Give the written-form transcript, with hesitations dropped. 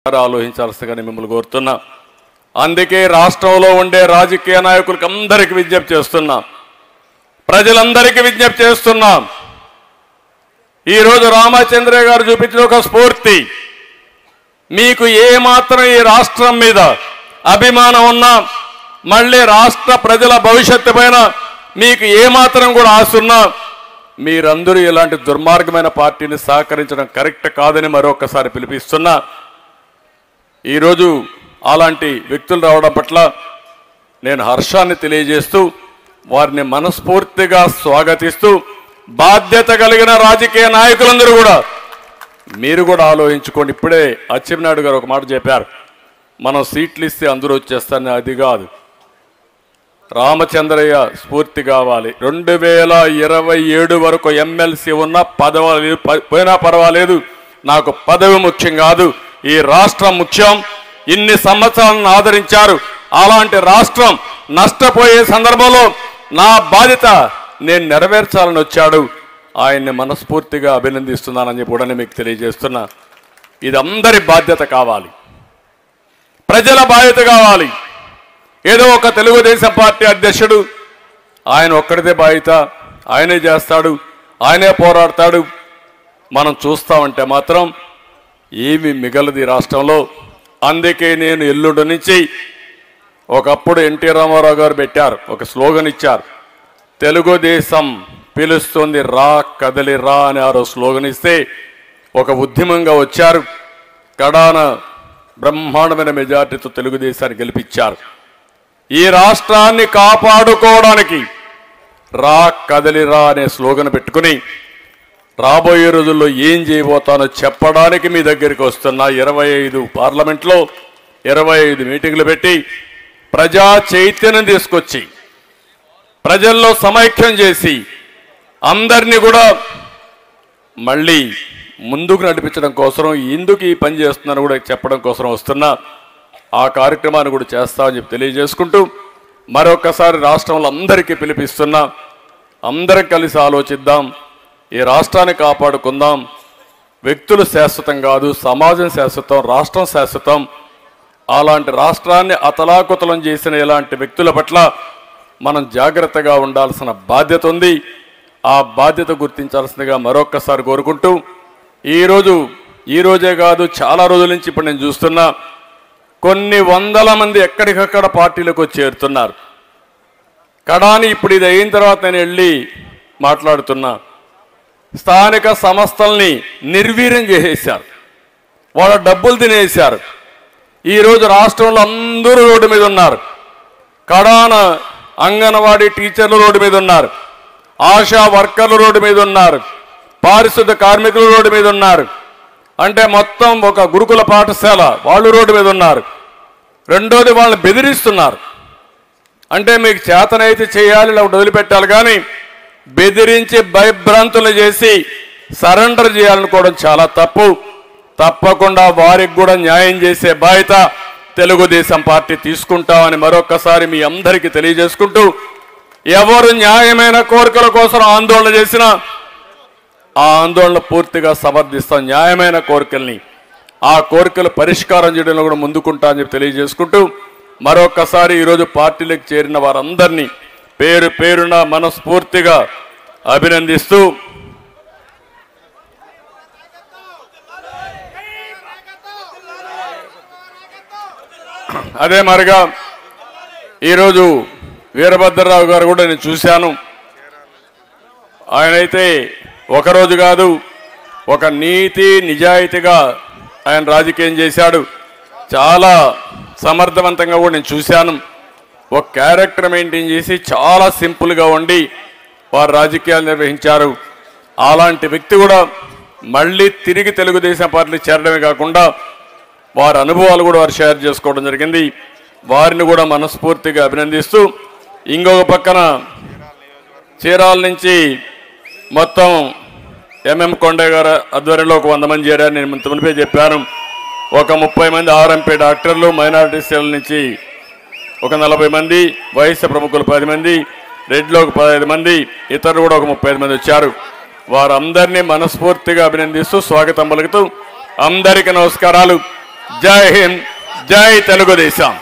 ఆలోచించాల్సిందిగా మిమ్మల్ని కోరుతున్నా. అందుకే రాష్ట్రంలో ఉండే రాజకీయ నాయకులకు అందరికీ విజ్ఞప్తి చేస్తున్నా, ప్రజలందరికీ విజ్ఞప్తి చేస్తున్నా. ఈరోజు రామచంద్రయ్య గారు చూపించిన ఒక స్ఫూర్తి, మీకు ఏమాత్రం ఈ రాష్ట్రం మీద అభిమానం ఉన్నా, మళ్ళీ రాష్ట్ర ప్రజల భవిష్యత్తు పైన మీకు ఏమాత్రం కూడా ఆశ ఉన్నా, మీరందరూ ఇలాంటి దుర్మార్గమైన పార్టీని సహకరించడం కరెక్ట్ కాదని మరొకసారి పిలిపిస్తున్నా. ఈరోజు అలాంటి వ్యక్తులు రావడం పట్ల నేను హర్షాన్ని తెలియజేస్తూ వారిని మనస్ఫూర్తిగా స్వాగతిస్తూ, బాధ్యత కలిగిన రాజకీయ నాయకులందరూ కూడా మీరు కూడా ఆలోచించుకోండి. ఇప్పుడే అచ్చెన్నాయుడు గారు ఒక మాట చెప్పారు, మనం సీట్లు ఇస్తే అందరూ వచ్చేస్తారని. అది కాదు, రామచంద్రయ్య స్ఫూర్తి కావాలి. 2027 వరకు ఎమ్మెల్సీ ఉన్న పదవి పోయినా పర్వాలేదు, నాకు పదవి ముఖ్యం కాదు, ఈ రాష్ట్రం ముఖ్యం. ఇన్ని సంవత్సరాలను ఆదరించారు, అలాంటి రాష్ట్రం నష్టపోయే సందర్భంలో నా బాధ్యత నేను నెరవేర్చాలని వచ్చాడు. ఆయన్ని మనస్ఫూర్తిగా అభినందిస్తున్నానని కూడా మీకు తెలియజేస్తున్నా. ఇది అందరి బాధ్యత కావాలి, ప్రజల బాధ్యత కావాలి. ఏదో ఒక తెలుగుదేశం పార్టీ అధ్యక్షుడు ఆయన ఒక్కడిదే బాధ్యత, ఆయనే చేస్తాడు, ఆయనే పోరాడతాడు, మనం చూస్తామంటే మాత్రం ఏమి మిగలది రాష్ట్రంలో. అందుకే నేను ఎల్లుండి నుంచి, ఒకప్పుడు ఎన్టీ రామారావు గారు పెట్టారు, ఒక స్లోగన్ ఇచ్చారు, తెలుగుదేశం పిలుస్తుంది రా కదలి రా అని ఆ స్లోగన్ ఇస్తే ఒక ఉద్యమంగా వచ్చారు. కడాన బ్రహ్మాండమైన మెజార్టీతో తెలుగుదేశాన్ని గెలిపించారు. ఈ రాష్ట్రాన్ని కాపాడుకోవడానికి రా కదలిరా అనే స్లోగన్ పెట్టుకుని రాబోయే రోజుల్లో ఏం చేయబోతానో చెప్పడానికి మీ దగ్గరికి వస్తున్నా. 25 పార్లమెంట్లో 25 మీటింగ్లు పెట్టి ప్రజా చైతన్యం తీసుకొచ్చి ప్రజల్లో సమైక్యం చేసి అందరినీ కూడా మళ్ళీ ముందుకు నడిపించడం కోసం, ఎందుకు ఈ పని చేస్తున్నారో కూడా చెప్పడం కోసం వస్తున్నా. ఆ కార్యక్రమాన్ని కూడా చేస్తామని చెప్పి తెలియజేసుకుంటూ మరొకసారి రాష్ట్రంలో అందరికీ పిలిపిస్తున్నా, అందరం కలిసి ఆలోచిద్దాం, ఈ రాష్ట్రాన్ని కాపాడుకుందాం. వ్యక్తులు శాశ్వతం కాదు, సమాజం శాశ్వతం, రాష్ట్రం శాశ్వతం. అలాంటి రాష్ట్రాన్ని అతలాకుతలం చేసిన ఇలాంటి వ్యక్తుల పట్ల మనం జాగ్రత్తగా ఉండాల్సిన బాధ్యత ఉంది. ఆ బాధ్యత గుర్తించాల్సిందిగా మరొక్కసారి కోరుకుంటూ, ఈరోజే కాదు చాలా రోజుల నుంచి ఇప్పుడు నేను చూస్తున్నా, కొన్ని వందల మంది ఎక్కడికక్కడ పార్టీలకు చేరుతున్నారు. కడాని ఇప్పుడు ఇది అయిన తర్వాత నేను వెళ్ళి మాట్లాడుతున్నా, స్థానిక సంస్థల్ని నిర్వీర్యం చేసేశారు, వాళ్ళ డబ్బులు తినేశారు. ఈరోజు రాష్ట్రంలో అందరూ రోడ్డు మీద ఉన్నారు. కడాన అంగన్వాడీ టీచర్లు రోడ్డు మీద ఉన్నారు, ఆశా వర్కర్లు రోడ్డు మీద ఉన్నారు, పారిశుద్ధ కార్మికులు రోడ్డు మీద ఉన్నారు. అంటే మొత్తం ఒక గురుకుల పాఠశాల వాళ్ళు రోడ్డు మీద ఉన్నారు. రెండోది వాళ్ళని బెదిరిస్తున్నారు. అంటే మీకు చేతనైతే చేయాలి, లేకపోతే వదిలిపెట్టాలి, కానీ బెదిరించి భయభ్రాంతులు చేసి సరెండర్ చేయాలనుకోవడం చాలా తప్పు. తప్పకుండా వారికి కూడా న్యాయం చేసే బాధ్యత తెలుగుదేశం పార్టీ తీసుకుంటామని మరొకసారి మీ అందరికీ తెలియజేసుకుంటూ, ఎవరు న్యాయమైన కోరికల కోసం ఆందోళన చేసినా ఆ ఆందోళన పూర్తిగా సమర్థిస్తాం. న్యాయమైన కోరికల్ని, ఆ కోరికలు పరిష్కారం చేయడంలో కూడా ముందుకుంటా అని చెప్పి తెలియజేసుకుంటూ, మరొకసారి ఈరోజు పార్టీలకు చేరిన వారందరినీ పేరు పేరున మనస్ఫూర్తిగా అభినందిస్తూ, అదే మరిగా ఈరోజు వీరభద్రరావు గారు కూడా నేను చూశాను. ఆయనైతే ఒకరోజు కాదు, ఒక నీతి నిజాయితీగా ఆయన రాజకీయం చేశాడు. చాలా సమర్థవంతంగా కూడా నేను చూశాను. ఒక క్యారెక్టర్ మెయింటైన్ చేసి చాలా సింపుల్గా ఉండి వారు రాజకీయాలు నిర్వహించారు. అలాంటి వ్యక్తి కూడా మళ్ళీ తిరిగి తెలుగుదేశం పార్టీలో చేరడమే కాకుండా వారి అనుభవాలు కూడా వారు షేర్ చేసుకోవడం జరిగింది. వారిని కూడా మనస్ఫూర్తిగా అభినందిస్తూ, ఇంకొక పక్కన చీరాల నుంచి మొత్తం ఎంఎం కొండయ్య గారు ఆధ్వర్యంలో ఒక 100 మంది చేరారు. నేను మునిపే చెప్పాను, ఒక 30 మంది ఆర్ఎంపీ డాక్టర్లు, మైనారిటీ సెల్ నుంచి ఒక 40 మంది, వైశ్య ప్రముఖులు 10 మంది, రెడ్లో ఒక 15 మంది, ఇతరులు కూడా ఒక 35 మంది వచ్చారు. వారందరినీ మనస్ఫూర్తిగా అభినందిస్తూ స్వాగతం పలుకుతూ అందరికీ నమస్కారాలు. జై హింద్, జై తెలుగుదేశం.